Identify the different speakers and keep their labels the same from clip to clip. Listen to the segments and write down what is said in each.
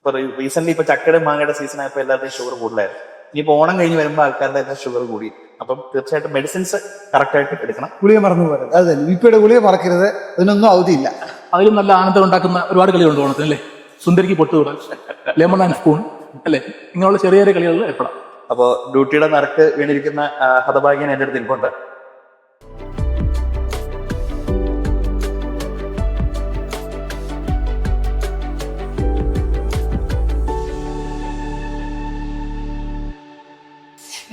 Speaker 1: ഇപ്പൊ റീസെന്റ് ഇപ്പൊ ചക്കയുടെ മാങ്ങയുടെ സീസൺ ആയപ്പോ എല്ലാവരുടെയും ഷുഗർ കൂടുതലായിരുന്നു. ഇനിയിപ്പോ ഓണം കഴിഞ്ഞ് വരുമ്പോൾ ആൾക്കാരുടെ എല്ലാം ഷുഗർ കൂടി. അപ്പം തീർച്ചയായിട്ടും മെഡിസിൻസ് കറക്റ്റ് ആയിട്ട് എടുക്കണം.
Speaker 2: ഗുളിക മറന്നു പോകരുത്. അത് തന്നെ, ബിപിയുടെ ഗുളിക മറക്കരുത്. അതിനൊന്നും അവധിയില്ല.
Speaker 3: അതിലും നല്ല ആനന്ദം ഉണ്ടാക്കുന്ന ഒരുപാട് കളികളുണ്ട് ഓണത്തിന് അല്ലേ. സുന്ദരിക്ക് പൊട്ടുകൂടൽ, ലെമൺ ആൻഡ് സ്പൂൺ അല്ലേ, ഇങ്ങനെയുള്ള ചെറിയ ചെറിയ കളികളിൽ എപ്പോഴാണ്.
Speaker 1: അപ്പോ ഡ്യൂട്ടിയുടെ നറുക്ക് വീണിരിക്കുന്ന ഹതഭാഗ്യൻ എന്റെ അടുത്ത് ഇരിപ്പുണ്ട്.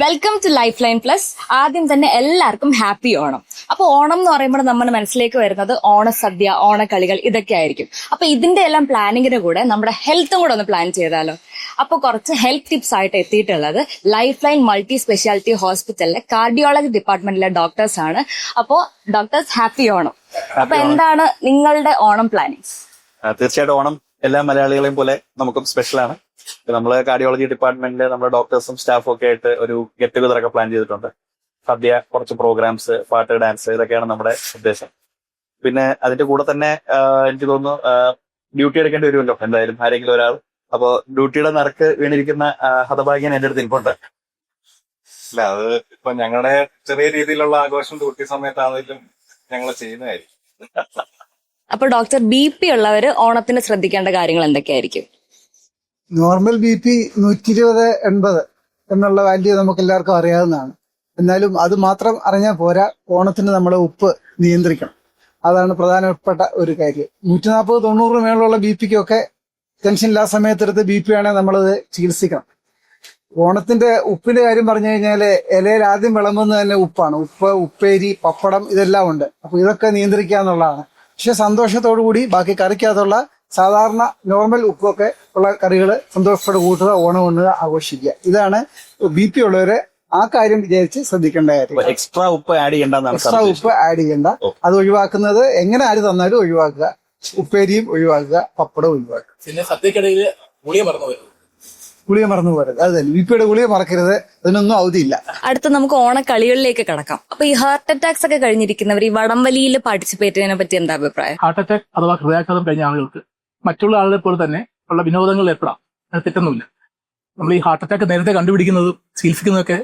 Speaker 4: Welcome to Life Line Plus. ആദ്യം തന്നെ എല്ലാവർക്കും ഹാപ്പി ഓണം. അപ്പൊ ഓണം എന്ന് പറയുമ്പോൾ നമ്മുടെ മനസ്സിലേക്ക് വരുന്നത് ഓണസദ്യ, ഓണക്കളികൾ ഇതൊക്കെ ആയിരിക്കും. അപ്പൊ ഇതിന്റെ എല്ലാം പ്ലാനിങ്ങിന് കൂടെ നമ്മുടെ ഹെൽത്തും കൂടെ ഒന്ന് പ്ലാൻ ചെയ്താലോ. അപ്പൊ കുറച്ച് ഹെൽത്ത് ടിപ്സ് ആയിട്ട് എത്തിയിട്ടുള്ളത് ലൈഫ് ലൈൻ മൾട്ടി സ്പെഷ്യാലിറ്റി ഹോസ്പിറ്റലിലെ കാർഡിയോളജി ഡിപ്പാർട്ട്മെന്റിലെ ഡോക്ടേഴ്സ് ആണ്. അപ്പോ ഡോക്ടേഴ്സ് ഹാപ്പി ഓണം. അപ്പൊ എന്താണ് നിങ്ങളുടെ ഓണം പ്ലാനിങ്സ്?
Speaker 1: തീർച്ചയായിട്ടും ഓണം എല്ലാ മലയാളികളെയും പോലെ നമുക്കും സ്പെഷ്യലാണ്. നമ്മള് കാർഡിയോളജി ഡിപ്പാർട്ട്മെന്റില് നമ്മുടെ ഡോക്ടേഴ്സും സ്റ്റാഫും ഒക്കെ ആയിട്ട് ഒരു ഗെറ്റ് ടുഗദർ ഒക്കെ പ്ലാൻ ചെയ്തിട്ടുണ്ട്. സദ്യ, കുറച്ച് പ്രോഗ്രാംസ്, പാട്ട്, ഡാൻസ്, ഇതൊക്കെയാണ് നമ്മുടെ ഉദ്ദേശം. പിന്നെ അതിന്റെ കൂടെ തന്നെ എനിക്ക് തോന്നുന്നു ഡ്യൂട്ടി എടുക്കേണ്ടി വരുമല്ലോ എന്തായാലും ആരെങ്കിലും ഒരാൾ. അപ്പോ ഡ്യൂട്ടിയുടെ നറുക്ക് വീണിരിക്കുന്ന ഹതഭാഗ്യൻ എന്റെ അടുത്ത് ഇരിപ്പുണ്ട്.
Speaker 5: അല്ല, അത് ഇപ്പൊ ഞങ്ങളുടെ ചെറിയ രീതിയിലുള്ള ആഘോഷം ഡ്യൂട്ടി സമയത്താണെങ്കിലും ഞങ്ങൾ ചെയ്യുന്നതായിരിക്കും.
Speaker 4: അപ്പൊ ഡോക്ടർ, BP ഉള്ളവര് ഓണത്തിന് ശ്രദ്ധിക്കേണ്ട കാര്യങ്ങൾ എന്തൊക്കെയായിരിക്കും?
Speaker 2: നോർമൽ BP 120/80 എന്നുള്ള വാല്യൂ നമുക്ക് എല്ലാവർക്കും അറിയാവുന്നതാണ്. എന്നാലും അത് മാത്രം അറിഞ്ഞാൽ പോരാ, ഓണത്തിന് നമ്മൾ ഉപ്പ് നിയന്ത്രിക്കണം. അതാണ് പ്രധാനപ്പെട്ട ഒരു കാര്യം. 140-90 മേലുള്ള BPക്കൊക്കെ ടെൻഷൻ ഇല്ലാത്ത സമയത്തെടുത്ത് BP ആണെങ്കിൽ നമ്മളത് ചികിത്സിക്കണം. ഓണത്തിന്റെ ഉപ്പിന്റെ കാര്യം പറഞ്ഞു കഴിഞ്ഞാല് ഇലയിൽ ആദ്യം വിളമ്പുന്നത് തന്നെ ഉപ്പാണ്. ഉപ്പ്, ഉപ്പേരി, പപ്പടം ഇതെല്ലാം ഉണ്ട്. അപ്പൊ ഇതൊക്കെ നിയന്ത്രിക്കുക എന്നുള്ളതാണ്. പക്ഷെ സന്തോഷത്തോടു കൂടി ബാക്കി കറിക്കകത്തുള്ള സാധാരണ നോർമൽ ഉപ്പൊക്കെ ഉള്ള കറികൾ സന്തോഷത്തോടെ കൂട്ടുക, ഓണം ഉണ്ണുക, ആഘോഷിക്കുക. ഇതാണ് BP ഉള്ളവര് ആ കാര്യം വിചാരിച്ച് ശ്രദ്ധിക്കേണ്ട കാര്യം.
Speaker 1: എക്സ്ട്രാ ഉപ്പ് ആഡ് ചെയ്യേണ്ടതാണ്.
Speaker 2: എക്സ്ട്രാ ഉപ്പ് ആഡ് ചെയ്യേണ്ട. അത് ഒഴിവാക്കുന്നത് എങ്ങനെ ആര് തന്നാലും ഒഴിവാക്കുക. ഉപ്പേരിയും ഒഴിവാക്കുക, പപ്പടം ഒഴിവാക്കുക.
Speaker 3: പിന്നെ സദ്യക്കിടയിൽ ഗുളിക മറന്നു പോയത്.
Speaker 2: ഗുളിക മറന്നു പോകരുത്. അത് തന്നെ, BPയുടെ ഗുളിക മറക്കരുത്. അതിനൊന്നും അവധിയില്ല.
Speaker 4: അടുത്ത നമുക്ക് ഓണക്കളികളിലേക്ക് കടക്കാം. അപ്പൊ ഈ ഹാർട്ട് അറ്റാക്സ് ഒക്കെ കഴിഞ്ഞിരിക്കുന്നവർ ഈ വടംവലിയിൽ പാർട്ടിസിപ്പേറ്റ് ചെയ്യുന്നതിനെ പറ്റി എന്താ അഭിപ്രായം?
Speaker 3: ഹാർട്ട് അറ്റാക്ക് അഥവാ ഹൃദയാഘാതം കഴിഞ്ഞ ആളുകൾക്ക് മറ്റുള്ള ആളുകളെ പോലെ തന്നെ ഉള്ള വിനോദങ്ങളിൽ ഏർപ്പെടാം. അത് തെറ്റൊന്നുമില്ല. നമ്മൾ ഈ ഹാർട്ട് അറ്റാക്ക് നേരത്തെ കണ്ടുപിടിക്കുന്നതും ചികിത്സിക്കുന്നതൊക്കെ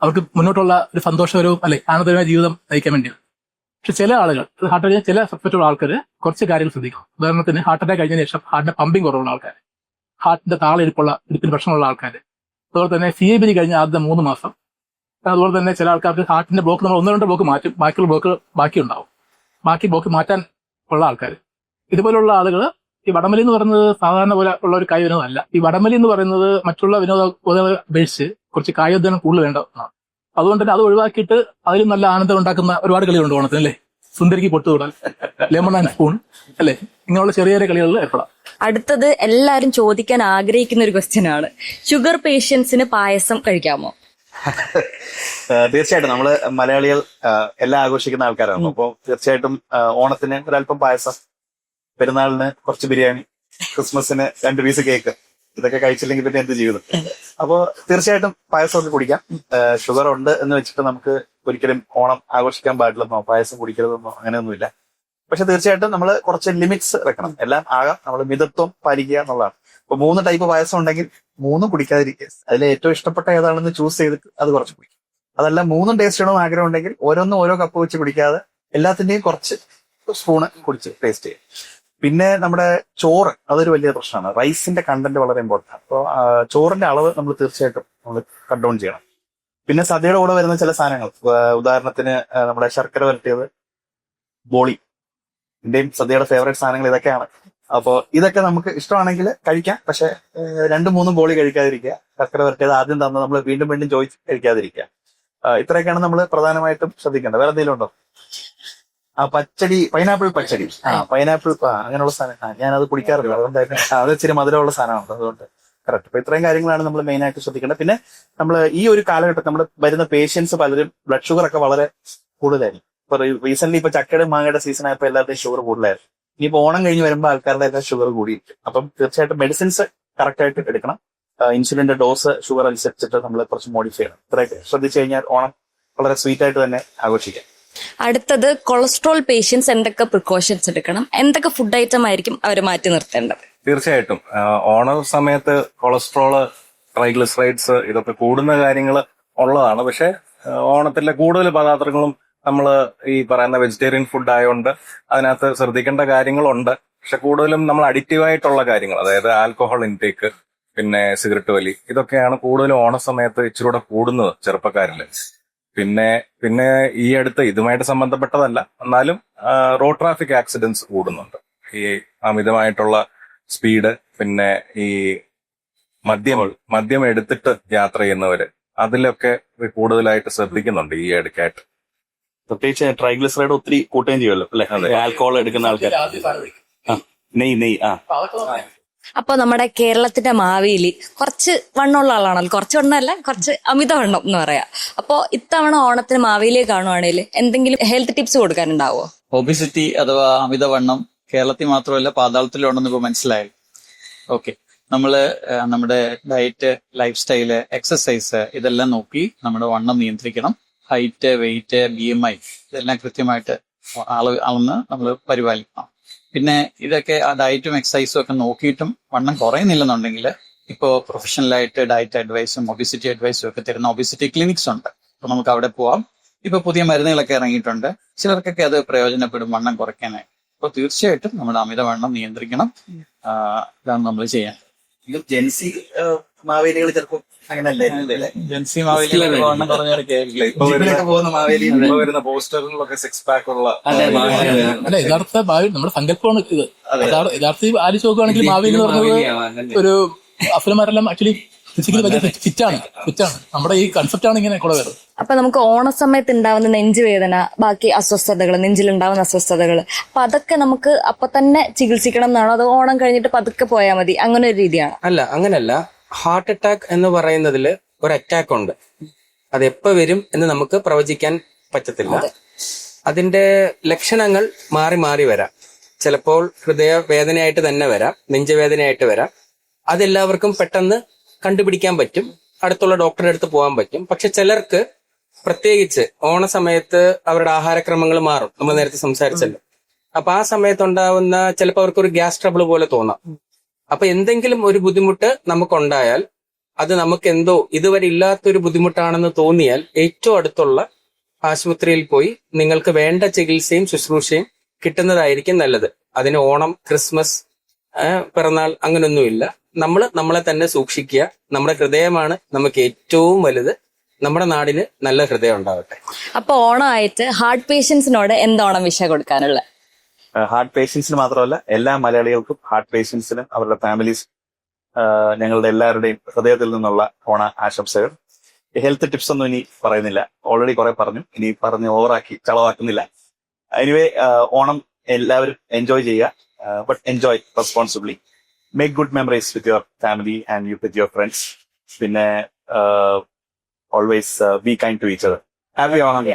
Speaker 3: അവർക്ക് മുന്നോട്ടുള്ള ഒരു സന്തോഷകരവും അല്ലെ ആനന്ദകരമായ ജീവിതം നയിക്കാൻ വേണ്ടിയാണ്. പക്ഷെ ചില ആളുകൾ ഹാർട്ട് അറ്റാക്ക്, ചില സബ്ജക്റ്റുള്ള ആൾക്കാർ കുറച്ച് കാര്യങ്ങൾ ശ്രദ്ധിക്കണം. ഉദാഹരണത്തിന് ഹാർട്ട് അറ്റാക്ക് കഴിഞ്ഞതിന് ശേഷം ഹാർട്ടിന്റെ പമ്പിങ് കുറവുള്ള ആൾക്കാർ, ഹാർട്ടിന്റെ ഇടുപ്പിന് പ്രശ്നമുള്ള ആൾക്കാർ, അതുപോലെ തന്നെ CABG കഴിഞ്ഞ ആദ്യത്തെ 3 മാസം, അതുപോലെ തന്നെ ചില ആൾക്കാർക്ക് ഹാർട്ടിന്റെ ബ്ലോക്ക് നമ്മൾ 1-2 ബ്ലോക്ക് മാറ്റും, ബാക്കിയുള്ള ബ്ലോക്ക് ബാക്കിയുണ്ടാവും. ബാക്കി ബ്ലോക്ക് മാറ്റാൻ ഉള്ള ആൾക്കാർ, ഇതുപോലുള്ള ആളുകൾ ഈ വടംവലി എന്ന് പറയുന്നത് സാധാരണ പോലെ ഉള്ള ഒരു കായിക വിനോദമല്ല. ഈ വടംവലി എന്ന് പറയുന്നത് മറ്റുള്ള വിനോദങ്ങളെ അപേക്ഷിച്ച് കുറച്ച് കായികോദ്യമം കൂടുതൽ വേണ്ടതാണ്. അതുകൊണ്ട് തന്നെ അത് ഒഴിവാക്കിയിട്ട് അതിലും നല്ല ആനന്ദം ഉണ്ടാക്കുന്ന ഒരുപാട് കളികളുണ്ട് ഓണത്തിന് അല്ലേ. സുന്ദരിക്ക് പൊട്ടുകൂടൽ, ലെമൺ ആൻഡ് സ്പൂൺ അല്ലേ, ഇങ്ങനെയുള്ള ചെറിയ ചെറിയ കളികളിൽ എപ്പോഴാണ്.
Speaker 4: അടുത്തത് എല്ലാരും ചോദിക്കാൻ ആഗ്രഹിക്കുന്ന ഒരു ക്വസ്റ്റ്യൻ ആണ്, ഷുഗർ പേഷ്യൻസിന് പായസം കഴിക്കാമോ?
Speaker 1: തീർച്ചയായിട്ടും നമ്മള് മലയാളികൾ എല്ലാം ആഘോഷിക്കുന്ന ആൾക്കാരാണ്. അപ്പോൾ തീർച്ചയായിട്ടും ഓണത്തിന് ഒരല്പം പായസം, പെരുന്നാളിന് കുറച്ച് ബിരിയാണി, ക്രിസ്മസിന് 2 പീസ് കേക്ക്, ഇതൊക്കെ കഴിച്ചില്ലെങ്കിൽ പിന്നെ എന്ത് ജീവിതം. അപ്പോ തീർച്ചയായിട്ടും പായസം ഒക്കെ കുടിക്കാം. ഷുഗർ ഉണ്ട് എന്ന് വെച്ചിട്ട് നമുക്ക് ഒരിക്കലും ഓണം ആഘോഷിക്കാൻ പാടില്ലെന്നോ പായസം കുടിക്കരുതെന്നോ അങ്ങനെയൊന്നുമില്ല. പക്ഷെ തീർച്ചയായിട്ടും നമ്മൾ കുറച്ച് ലിമിറ്റ്സ് വെക്കണം. എല്ലാം ആകാം, നമ്മൾ മിതത്വം പാലിക്കുക എന്നുള്ളതാണ്. ഇപ്പൊ 3 ടൈപ്പ് പായസം ഉണ്ടെങ്കിൽ 3 കുടിക്കാതിരിക്കുക. അതിൽ ഏറ്റവും ഇഷ്ടപ്പെട്ട ഏതാണെന്ന് ചൂസ് ചെയ്തിട്ട് അത് കുറച്ച് കുടിക്കും. അതല്ല 3 ടേസ്റ്റ് ചെയ്യണമെന്ന് ആഗ്രഹം ഉണ്ടെങ്കിൽ ഓരോന്നും ഓരോ കപ്പ് വെച്ച് കുടിക്കാതെ എല്ലാത്തിന്റെയും കുറച്ച് സ്പൂണ് കുടിച്ച് ടേസ്റ്റ് ചെയ്യും. പിന്നെ നമ്മുടെ ചോറ്, അതൊരു വലിയ പ്രശ്നമാണ്. റൈസിന്റെ കണ്ടന്റ് വളരെ ഇമ്പോർട്ടൻ്റ്. അപ്പോൾ ചോറിന്റെ അളവ് നമ്മൾ തീർച്ചയായിട്ടും നമ്മൾ കട്ട് ഡൗൺ ചെയ്യണം. പിന്നെ സദ്യയുടെ കൂടെ വരുന്ന ചില സാധനങ്ങൾ, ഉദാഹരണത്തിന് നമ്മുടെ ശർക്കര വരട്ടിയത്, ബോളി, ഇന്ത്യയും സദ്യയുടെ ഫേവറേറ്റ് സാധനങ്ങൾ ഇതൊക്കെയാണ്. അപ്പോൾ ഇതൊക്കെ നമുക്ക് ഇഷ്ടമാണെങ്കിൽ കഴിക്കാം. പക്ഷെ 2-3 ബോളി കഴിക്കാതിരിക്കുക. ശർക്കര വരട്ടിയത് ആദ്യം തന്ന് നമ്മൾ വീണ്ടും വീണ്ടും ചോദിച്ച് കഴിക്കാതിരിക്കുക. ഇത്രയൊക്കെയാണ് നമ്മൾ പ്രധാനമായിട്ടും ശ്രദ്ധിക്കേണ്ടത്. വേറെ എന്തെങ്കിലും ഉണ്ടോ? പച്ചടി, പൈനാപ്പിൾ പച്ചടി, പൈനാപ്പിൾ അങ്ങനെയുള്ള സാധനം ഞാനത് കുടിക്കാറില്ല. അതുകൊണ്ടായിരുന്നു അത് ഇച്ചിരി മധുരമുള്ള സാധനമാണ്. അതുകൊണ്ട് കറക്റ്റ്. അപ്പൊ ഇത്രയും കാര്യങ്ങളാണ് നമ്മൾ മെയിൻ ആയിട്ട് ശ്രദ്ധിക്കേണ്ടത്. പിന്നെ നമ്മൾ ഈ ഒരു കാലഘട്ടത്തിൽ നമ്മൾ വരുന്ന പേഷ്യൻസ് പലരും ബ്ലഡ് ഷുഗർ ഒക്കെ വളരെ കൂടുതലായിരിക്കും. ഇപ്പൊ റീസെന്റ് ഇപ്പൊ ചക്കയുടെ മാങ്ങയുടെ സീസൺ ആയപ്പോ എല്ലാവരുടെയും ഷുഗർ കൂടുതലായിരുന്നു. ഇനിയിപ്പോ ഓണം കഴിഞ്ഞ് വരുമ്പോൾ ആൾക്കാരുടെ എല്ലാം ഷുഗർ കൂടിയിരിക്കും. അപ്പം തീർച്ചയായിട്ടും മെഡിസിൻസ് കറക്റ്റ് ആയിട്ട് എടുക്കണം. ഇൻസുലിന്റെ ഡോസ് ഷുഗർ അനുസരിച്ചിട്ട് നമ്മൾ കുറച്ച് മോഡിഫൈ ചെയ്യണം. ഇത്രയൊക്കെ ശ്രദ്ധിച്ചു കഴിഞ്ഞാൽ ഓണം വളരെ സ്വീറ്റ് ആയിട്ട് തന്നെ ആഘോഷിക്കാം.
Speaker 4: അടുത്തത് കൊളസ്ട്രോൾ പേഷ്യൻസ് എന്തൊക്കെ പ്രിക്കോഷൻസ് എടുക്കണം, എന്തൊക്കെ ഫുഡ് ഐറ്റം ആയിരിക്കും അവർ മാറ്റി നിർത്തേണ്ടത്?
Speaker 5: തീർച്ചയായിട്ടും ഓണ സമയത്ത് കൊളസ്ട്രോള്, ട്രൈഗ്ലിസറൈഡ്സ് ഇതൊക്കെ കൂടുന്ന കാര്യങ്ങൾ ഉള്ളതാണ്. പക്ഷെ ഓണത്തിലെ കൂടുതൽ പദാർത്ഥങ്ങളും നമ്മൾ ഈ പറയുന്ന വെജിറ്റേറിയൻ ഫുഡ് ആയതുകൊണ്ട് അതിനകത്ത് ശ്രദ്ധിക്കേണ്ട കാര്യങ്ങളുണ്ട്. പക്ഷെ കൂടുതലും നമ്മൾ അഡിക്റ്റീവായിട്ടുള്ള കാര്യങ്ങൾ, അതായത് ആൽക്കഹോൾ ഇൻടേക്ക്, പിന്നെ സിഗരറ്റ് വലി, ഇതൊക്കെയാണ് കൂടുതലും ഓണസമയത്ത് ഇച്ചിരൂടെ കൂടുന്നത് ചെറുപ്പക്കാരില്. പിന്നെ ഈ അടുത്ത് ഇതുമായിട്ട് സംബന്ധപ്പെട്ടതല്ല, എന്നാലും റോഡ് ട്രാഫിക് ആക്സിഡന്റ്സ് കൂടുന്നുണ്ട്. ഈ അമിതമായിട്ടുള്ള സ്പീഡ്, പിന്നെ ഈ മദ്യം എടുത്തിട്ട് യാത്ര ചെയ്യുന്നവര്, അതിലൊക്കെ കൂടുതലായിട്ട് ശ്രദ്ധിക്കുന്നുണ്ട് ഈ ഇടയ്ക്കായിട്ട്.
Speaker 1: പ്രത്യേകിച്ച് ട്രൈഗ്ലിസറൈഡ് ഒത്തിരി കൂട്ടുകയും ചെയ്യുമല്ലോ അല്ലെ, ആൽക്കഹോൾ എടുക്കുന്ന ആൾക്കാർ. നെയ്
Speaker 4: അപ്പൊ നമ്മുടെ കേരളത്തിന്റെ മാവേലി കുറച്ച് വണ്ണമുള്ള ആളാണല്ലോ, കുറച്ച് വണ്ണമല്ല, കുറച്ച് അമിതവണ്ണം എന്ന് പറയാം. അപ്പൊ ഇത്തവണ ഓണത്തിന് മാവേലിയെ കാണുവാണെങ്കിൽ എന്തെങ്കിലും ഹെൽത്ത് ടിപ്സ് കൊടുക്കാനുണ്ടാവോ?
Speaker 6: ഒബിസിറ്റി അഥവാ അമിതവണ്ണം കേരളത്തിൽ മാത്രമല്ല പാതാളത്തിലുണ്ടെന്ന് ഇപ്പൊ മനസ്സിലായി. ഓക്കെ, നമ്മള് നമ്മുടെ ഡയറ്റ്, ലൈഫ് സ്റ്റൈല്, എക്സസൈസ് ഇതെല്ലാം നോക്കി നമ്മുടെ വണ്ണം നിയന്ത്രിക്കണം. ഹൈറ്റ്, വെയിറ്റ്, BMI ഇതെല്ലാം കൃത്യമായിട്ട് അളന്ന് നമ്മൾ പരിപാലിക്കണം. പിന്നെ ഇതൊക്കെ ആ ഡയറ്റും എക്സസൈസും ഒക്കെ നോക്കിയിട്ടും വണ്ണം കുറയുന്നില്ലെന്നുണ്ടെങ്കിൽ ഇപ്പോൾ പ്രൊഫഷണലായിട്ട് ഡയറ്റ് അഡ്വൈസും ഒബിസിറ്റി അഡ്വൈസും ഒക്കെ തരുന്ന ഒബിസിറ്റി ക്ലിനിക്സ് ഉണ്ട്. അപ്പൊ നമുക്ക് അവിടെ പോവാം. ഇപ്പൊ പുതിയ മരുന്നുകളൊക്കെ ഇറങ്ങിയിട്ടുണ്ട്, ചിലർക്കൊക്കെ അത് പ്രയോജനപ്പെടും വണ്ണം കുറയ്ക്കാനായി. അപ്പൊ തീർച്ചയായിട്ടും നമ്മുടെ അമിതവണ്ണം നിയന്ത്രിക്കണം. ഇതാണ് നമ്മൾ ചെയ്യാൻ.
Speaker 1: ജെൻസി മാവേലികൾ ചിലപ്പോൾ അങ്ങനല്ലേ,
Speaker 6: ജെൻസി മാവേലി വണ്ണം കുറഞ്ഞവരൊക്കെ
Speaker 1: പോകുന്ന മാവേലി
Speaker 5: വരുന്ന പോസ്റ്ററുകളിലൊക്കെ സിക്സ് പാക്ക് ഉള്ള
Speaker 3: അല്ല, യഥാർത്ഥ ഭാവി നമ്മുടെ സങ്കല്പമാണ് ഇത്. യഥാർത്ഥത്തിൽ ആലോചിച്ച് നോക്കുകയാണെങ്കിൽ മാവേലി എന്ന് പറഞ്ഞത് ഒരു അസുരന്മാരെല്ലാം ആക്ച്വലി ഫിസിക്കലി ഭയങ്കര ഫിറ്റാണ്. നമ്മുടെ ഈ കൺസെപ്റ്റാണ് ഇങ്ങനെ കൂടെ വരുന്നത്.
Speaker 4: അപ്പൊ നമുക്ക് ഓണസമയത്ത് ഉണ്ടാവുന്ന നെഞ്ചുവേദന, ബാക്കി അസ്വസ്ഥതകൾ, നെഞ്ചിലുണ്ടാവുന്ന അസ്വസ്ഥതകൾ, അപ്പൊ അതൊക്കെ നമുക്ക് അപ്പൊ തന്നെ ചികിത്സിക്കണം എന്നാണോ, അതോ ഓണം കഴിഞ്ഞിട്ട് പതുക്കെ പോയാൽ മതി, അങ്ങനെ ഒരു രീതിയാണ്?
Speaker 7: അല്ല, അങ്ങനല്ല. ഹാർട്ട് അറ്റാക്ക് എന്ന് പറയുന്നതിൽ ഒരു അറ്റാക്ക് ഉണ്ട്. അത് എപ്പോ വരും എന്ന് നമുക്ക് പ്രവചിക്കാൻ പറ്റത്തില്ല. അതിന്റെ ലക്ഷണങ്ങൾ മാറി മാറി വരാം. ചിലപ്പോൾ ഹൃദയവേദനയായിട്ട് തന്നെ വരാം, നെഞ്ചുവേദനയായിട്ട് വരാം. അതെല്ലാവർക്കും പെട്ടെന്ന് കണ്ടുപിടിക്കാൻ പറ്റും, അടുത്തുള്ള ഡോക്ടറുടെ അടുത്ത് പോകാൻ പറ്റും. പക്ഷെ ചിലർക്ക്, പ്രത്യേകിച്ച് ഓണസമയത്ത് അവരുടെ ആഹാരക്രമങ്ങൾ മാറും. നമ്മൾ നേരത്തെ സംസാരിച്ചല്ലോ. അപ്പൊ ആ സമയത്തുണ്ടാവുന്ന ചിലപ്പോൾ അവർക്കൊരു ഗ്യാസ് ട്രബിൾ പോലെ തോന്നാം. അപ്പൊ എന്തെങ്കിലും ഒരു ബുദ്ധിമുട്ട് നമുക്കുണ്ടായാൽ, അത് നമുക്ക് എന്തോ ഇതുവരെ ഇല്ലാത്തൊരു ബുദ്ധിമുട്ടാണെന്ന് തോന്നിയാൽ ഏറ്റവും അടുത്തുള്ള ആശുപത്രിയിൽ പോയി നിങ്ങൾക്ക് വേണ്ട ചികിത്സയും ശുശ്രൂഷയും കിട്ടുന്നതായിരിക്കും നല്ലത്. അതിന് ഓണം, ക്രിസ്മസ്, പിറന്നാൾ അങ്ങനൊന്നുമില്ല. നമ്മളെ തന്നെ സൂക്ഷിക്കുക. നമ്മുടെ ഹൃദയമാണ് നമുക്ക് ഏറ്റവും വലുത്. നമ്മുടെ നാടിന് നല്ല ഹൃദയം ഉണ്ടാവട്ടെ.
Speaker 4: അപ്പൊ ഓണമായിട്ട് ഹാർട്ട് പേഷ്യൻസിനോട് എന്തോണം വിഷ കൊടുക്കാനുള്ള?
Speaker 1: ഹാർട്ട് പേഷ്യൻസിന് മാത്രമല്ല, എല്ലാ മലയാളികൾക്കും, ഹാർട്ട് പേഷ്യൻസിനും അവരുടെ ഫാമിലീസ്, ഞങ്ങളുടെ എല്ലാവരുടെയും ഹൃദയത്തിൽ നിന്നുള്ള ഓണ ആശംസകൾ. ഹെൽത്ത് ടിപ്സ് ഒന്നും ഇനി പറയുന്നില്ല, ഓൾറെഡി കുറെ പറഞ്ഞു, ഇനി പറഞ്ഞ് ഓവറാക്കി ചളവാക്കുന്നില്ല. എനിവേ, ഓണം എല്ലാവരും എൻജോയ് ചെയ്യുക, but enjoy responsibly. Make good memories with your family and with your friends. പിന്നെ always be kind to each other. Happy Onam.